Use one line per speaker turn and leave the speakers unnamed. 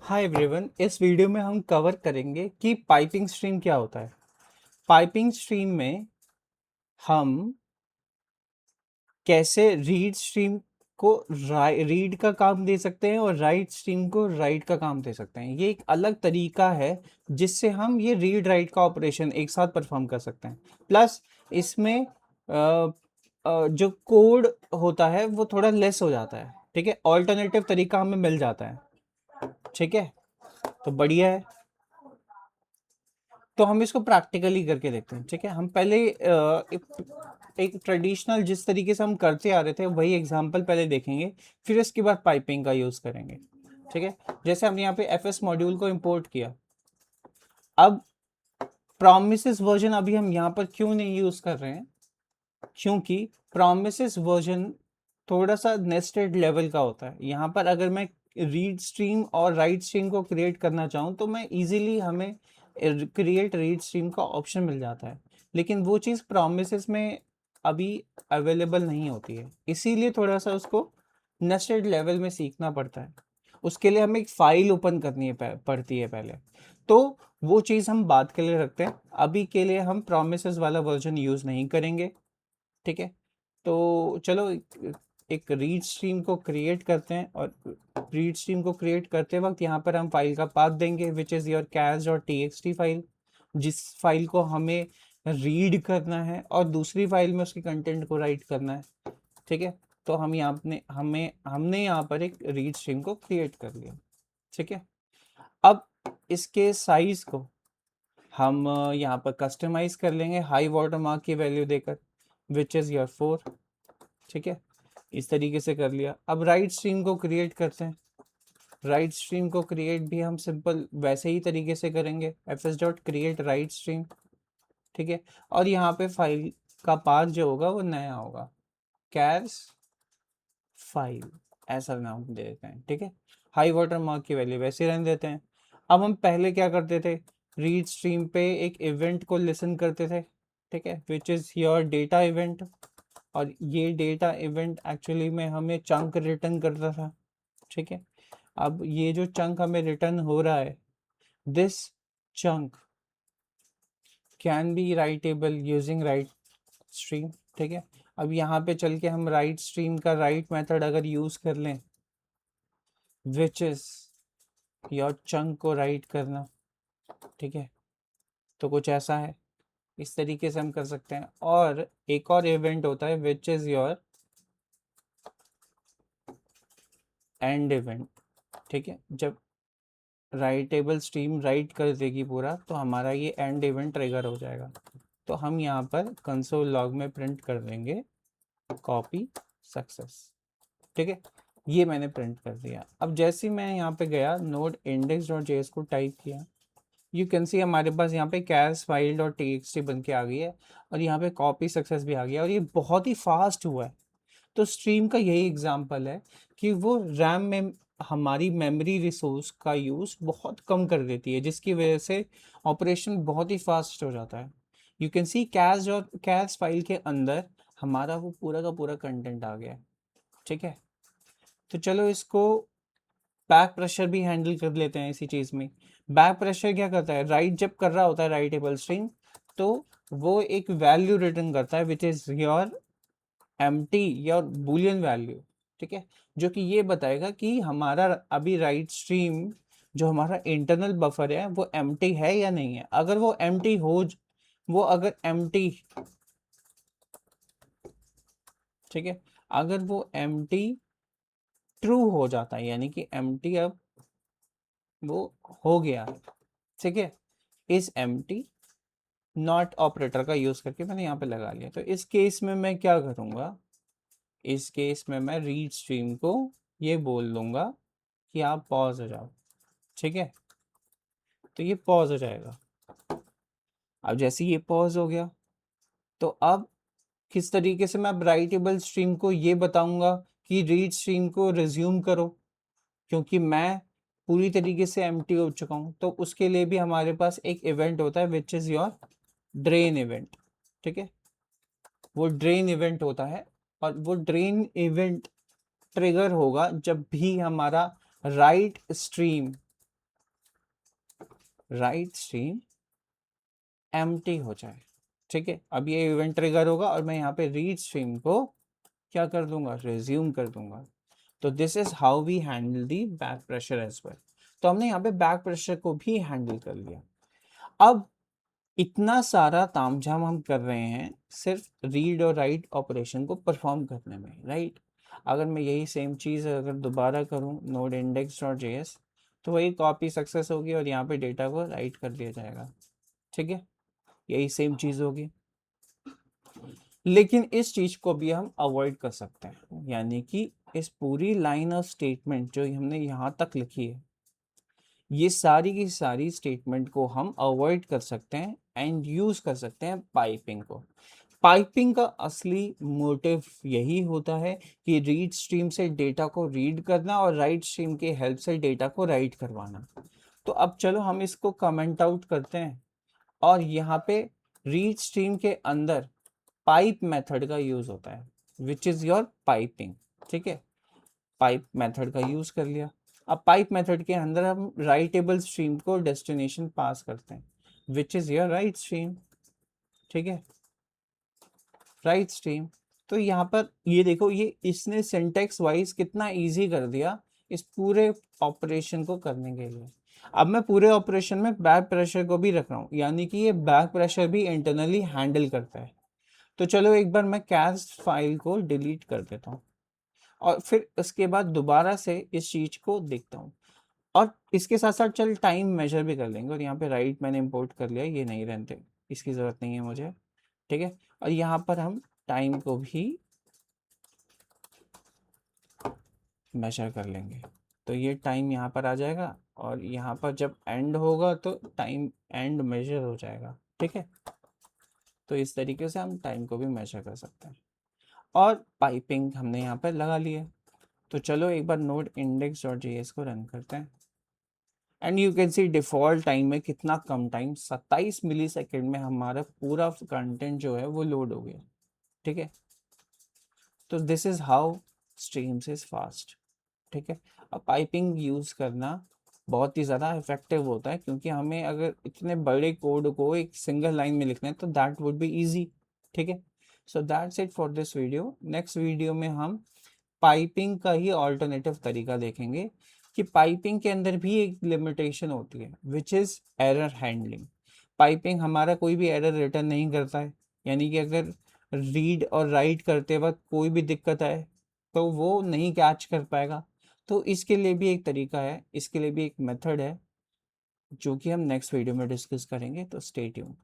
Hi everyone, इस video में हम कवर करेंगे कि पाइपिंग स्ट्रीम क्या होता है। पाइपिंग स्ट्रीम में हम कैसे रीड स्ट्रीम को रीड का काम दे सकते हैं और राइट स्ट्रीम को राइट का काम दे सकते हैं। ये एक अलग तरीका है जिससे हम ये रीड राइट का ऑपरेशन एक साथ परफॉर्म कर सकते हैं। प्लस इसमें जो कोड होता है वो थोड़ा लेस हो जाता है। ठीक है, ऑल्टरनेटिव तरीका हमें मिल जाता है। ठीक है, तो बढ़िया है। तो हम इसको प्रैक्टिकली करके देखते हैं। ठीक है, हम पहले एक ट्रेडिशनल जिस तरीके से हम करते आ रहे थे वही एग्जांपल पहले देखेंगे, फिर इसके बाद पाइपिंग का यूज़ करेंगे। ठीक है, जैसे हमने यहाँ पे एफएस मॉड्यूल को इंपोर्ट किया। अब प्रोमिसेस वर्जन अभी हम यहाँ पर क्यों नहीं यूज़ कर रहे हैं, क्योंकि प्रोमिसेस वर्जन थोड़ा सा नेस्टेड लेवल का होता है। यहाँ पर अगर मैं रीड स्ट्रीम और राइट स्ट्रीम को क्रिएट करना चाहूँ तो मैं इजीली हमें क्रिएट रीड स्ट्रीम का ऑप्शन मिल जाता है, लेकिन वो चीज़ प्रोमिसेस में अभी अवेलेबल नहीं होती है। इसीलिए थोड़ा सा उसको नेस्टेड लेवल में सीखना पड़ता है। उसके लिए हमें एक फाइल ओपन करनी है पड़ती है पहले। तो वो चीज़ हम बाद के लिए रखते हैं, अभी के लिए हम प्रोमिसेस वाला वर्जन यूज़ नहीं करेंगे। ठीक है, तो चलो एक रीड स्ट्रीम को क्रिएट करते हैं, और रीड स्ट्रीम को क्रिएट करते वक्त यहाँ पर हम फाइल का पाथ देंगे which is your cas.txt file, जिस फाइल को हमें रीड करना है और दूसरी फाइल में उसके कंटेंट को राइट करना है। ठीक है, तो हम यहाँ हमने यहाँ पर एक रीड स्ट्रीम को क्रिएट कर लिया। ठीक है, अब इसके साइज को हम यहाँ पर कस्टमाइज कर लेंगे हाई वाटर मार्क की वैल्यू देकर विच इज़ योर 4। ठीक है, इस तरीके से कर लिया। अब राइट स्ट्रीम को क्रिएट करते हैं। राइट स्ट्रीम को क्रिएट भी हम सिंपल वैसे ही तरीके से करेंगे, fs.create राइट स्ट्रीम। ठीक है, और यहाँ पे फाइल का पाथ जो होगा वो नया होगा, कैर्स फाइल, ऐसा नाम दे देते हैं। ठीक है, हाई वाटर मार्क की वैल्यू वैसे रहने देते हैं। अब हम पहले क्या करते थे, रीड स्ट्रीम पे एक इवेंट को लिसन करते थे। ठीक है, which is your data event, और ये डेटा इवेंट एक्चुअली में हमें चंक रिटर्न करता था। ठीक है, अब ये जो चंक हमें रिटर्न हो रहा है, this chunk can be writable using right stream. ठीक है, अब यहाँ पे चल के हम राइट स्ट्रीम का राइट मेथड अगर यूज कर लें विच इज योर चंक को राइट करना। ठीक है, तो कुछ ऐसा है, इस तरीके से हम कर सकते हैं। और एक और इवेंट होता है which is your and event. ठीक है, जब राइटेबल स्ट्रीम राइट कर देगी पूरा तो हमारा ये एंड इवेंट ट्रिगर हो जाएगा। तो हम यहाँ पर कंसोल लॉग में प्रिंट कर देंगे कॉपी सक्सेस। ठीक है, ये मैंने प्रिंट कर दिया। अब जैसे ही मैं यहाँ पे गया नोड index.js को टाइप किया, यू कैन सी हमारे पास यहाँ पे कैश फाइल डॉट टी बन के आ गई है, और यहाँ पे कॉपी सक्सेस भी आ गया, और ये बहुत ही फास्ट हुआ है। तो स्ट्रीम का यही एग्जांपल है कि वो रैम में हमारी मेमोरी रिसोर्स का यूज़ बहुत कम कर देती है, जिसकी वजह से ऑपरेशन बहुत ही फास्ट हो जाता है। यू कैन सी कैश और कैश फाइल के अंदर हमारा वो पूरा का पूरा कंटेंट आ गया है। ठीक है, तो चलो इसको बैक प्रेशर भी हैंडल कर लेते हैं इसी चीज़ में। बैक प्रेशर क्या करता है, राइट जब कर रहा होता है राइटेबल स्ट्रिंग, तो वो एक वैल्यू रिटर्न करता है विच इज़ योर एम्प्टी या बूलियन वैल्यू। ठीक है, जो कि ये बताएगा कि हमारा अभी राइट स्ट्रीम जो हमारा इंटरनल बफर है वो एम्प्टी है या नहीं है। अगर वो एम्प्टी हो, वो अगर एम्प्टी, ठीक है, अगर वो एम्प्टी ट्रू हो जाता है, यानी कि एम्प्टी अब वो हो गया। ठीक है, इस एम्प्टी नॉट ऑपरेटर का यूज करके मैंने यहाँ पे लगा लिया। तो इस केस में मैं क्या करूँगा, इस केस में मैं रीड स्ट्रीम को ये बोल दूंगा कि आप पॉज हो जाओ। ठीक है, तो ये पॉज हो जाएगा। अब जैसे ये पॉज हो गया, तो अब किस तरीके से मैं अब राइटेबल स्ट्रीम को ये बताऊंगा कि रीड स्ट्रीम को रिज्यूम करो, क्योंकि मैं पूरी तरीके से एम्प्टी हो चुका हूँ। तो उसके लिए भी हमारे पास एक इवेंट होता है which is your drain event. ठीक है, वो ड्रेन इवेंट होता है, और वो ड्रेन इवेंट ट्रिगर होगा जब भी हमारा right stream right stream empty हो जाए। ठीक है, अब ये इवेंट ट्रिगर होगा और मैं यहाँ पे रीड स्ट्रीम को क्या कर दूंगा, रिज्यूम कर दूंगा। तो this is how we handle the back pressure as well. तो हमने यहाँ पे बैक प्रेशर को भी हैंडल कर लिया। अब इतना सारा तामझाम हम कर रहे हैं सिर्फ रीड और राइट ऑपरेशन को परफॉर्म करने में, राइट। अगर मैं यही सेम चीज़ अगर दोबारा करूँ नोड इंडेक्स डॉट जेएस, तो वही कॉपी सक्सेस होगी और यहाँ पे डेटा को राइट कर दिया जाएगा। ठीक है, यही सेम चीज़ होगी। लेकिन इस चीज़ को भी हम अवॉइड कर सकते हैं, यानी कि इस पूरी लाइन ऑफ स्टेटमेंट जो हमने यहाँ तक लिखी है, ये सारी की सारी स्टेटमेंट को हम अवॉइड कर सकते हैं एंड यूज कर सकते हैं पाइपिंग को। पाइपिंग का असली मोटिव यही होता है कि रीड स्ट्रीम से डेटा को रीड करना और राइट स्ट्रीम के हेल्प से डेटा को राइट करवाना। तो अब चलो हम इसको कमेंट आउट करते हैं और यहाँ पे रीड स्ट्रीम के अंदर पाइप मेथड का यूज होता है विच इज योर पाइपिंग। ठीक है, पाइप मेथड का यूज कर लिया। अब पाइप मेथड के अंदर हम राइटेबल स्ट्रीम को डेस्टिनेशन पास करते हैं which is your right stream. ठीक है, राइट स्ट्रीम। तो यहाँ पर ये देखो, ये इसने सिंटेक्स वाइज कितना इजी कर दिया इस पूरे ऑपरेशन को करने के लिए। अब मैं पूरे ऑपरेशन में बैक प्रेशर को भी रख रहा हूँ, यानी कि ये बैक प्रेशर भी इंटरनली हैंडल करता है। तो चलो एक बार मैं कैस्ट फाइल को डिलीट कर देता हूँ और फिर उसके बाद दोबारा से इस चीज को देखता हूँ। और इसके साथ साथ चल टाइम मेजर भी कर लेंगे। और यहाँ पे राइट मैंने इंपोर्ट कर लिया, ये नहीं रहते, इसकी ज़रूरत नहीं है मुझे। ठीक है, और यहाँ पर हम टाइम को भी मेजर कर लेंगे। तो ये टाइम यहाँ पर आ जाएगा और यहाँ पर जब एंड होगा तो टाइम एंड मेजर हो जाएगा। ठीक है, तो इस तरीके से हम टाइम को भी मेजर कर सकते हैं। और पाइपिंग हमने यहाँ पर लगा ली है। तो चलो एक बार नोड इंडेक्स डॉट जेएस को रन करते हैं and you can see default time में कितना कम टाइम, 27 मिली सेकेंड में हमारा पूरा कंटेंट जो है वो लोड हो गया। ठीक है, तो this is how streams is fast. ठीक है, अब पाइपिंग यूज करना बहुत ही ज़्यादा इफेक्टिव होता है, क्योंकि हमें अगर इतने बड़े कोड को एक सिंगल लाइन में लिखना है तो दैट वुड बी इजी। ठीक है, so that's it for this video. Next video में हम पाइपिंग का ही ऑल्टरनेटिव तरीका देखेंगे कि पाइपिंग के अंदर भी एक लिमिटेशन होती है which is error handling. Piping हमारा कोई भी एरर रिटर्न नहीं करता है, यानी कि अगर रीड और राइट करते वक्त कोई भी दिक्कत आए तो वो नहीं कैच कर पाएगा। तो इसके लिए भी एक तरीका है, इसके लिए भी एक मेथड है जो कि हम नेक्स्ट वीडियो में डिस्कस करेंगे। तो स्टे ट्यून्ड।